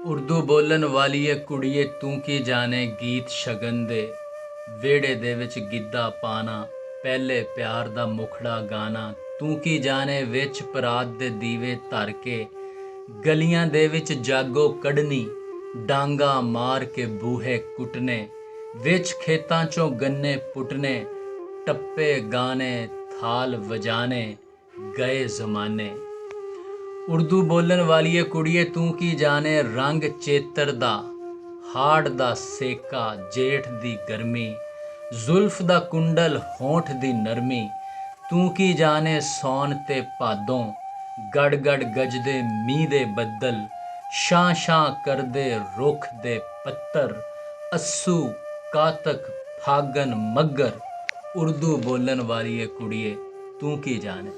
ਉਰਦੂ ਬੋਲਣ ਵਾਲੀਏ ਕੁੜੀਏ ਤੂੰ ਕੀ ਜਾਣੇ ਗੀਤ ਸ਼ਗਨ ਦੇ ਵਿਹੜੇ ਦੇ ਵਿੱਚ ਗਿੱਧਾ ਪਾਣਾ ਪਹਿਲੇ ਪਿਆਰ ਦਾ ਮੁਖੜਾ ਗਾਣਾ ਤੂੰ ਕੀ ਜਾਣੇ ਵਿੱਚ ਪਰਾਤ ਦੇ ਦੀਵੇ ਧਰ ਕੇ ਗਲੀਆਂ ਦੇ ਵਿੱਚ ਜਾਗੋ ਕੱਢਣੀ ਡਾਂਗਾ ਮਾਰ ਕੇ ਬੂਹੇ ਕੁੱਟਨੇ ਵਿੱਚ ਖੇਤਾਂ ਚੋਂ ਗੰਨੇ ਪੁੱਟਨੇ ਟੱਪੇ ਗਾਣੇ ਥਾਲ ਵਜਾਣੇ ਗਏ ਜ਼ਮਾਨੇ। ਉਰਦੂ ਬੋਲਣ ਵਾਲੀਏ ਕੁੜੀਏ ਤੂੰ ਕੀ ਜਾਣੇ ਰੰਗ ਚੇਤਰ ਦਾ ਹਾੜ ਦਾ ਸੇਕਾ ਜੇਠ ਦੀ ਗਰਮੀ ਜ਼ੁਲਫ ਦਾ ਕੁੰਡਲ ਹੋਂਠ ਦੀ ਨਰਮੀ ਤੂੰ ਕੀ ਜਾਣੇ ਸੌਣ ਤੇ ਭਾਦੋਂ ਗੜ ਗੜ ਗਜਦੇ ਮੀਂਹ ਦੇ ਬੱਦਲ ਸ਼ਾਂ ਸ਼ਾਂ ਕਰਦੇ ਰੁੱਖ ਦੇ ਪੱਤਰ ਅੱਸੂ ਕਾਤਕ ਫਾਗਨ ਮੱਗਰ। ਉਰਦੂ ਬੋਲਣ ਵਾਲੀਏ ਕੁੜੀਏ ਤੂੰ ਕੀ ਜਾਣੇ।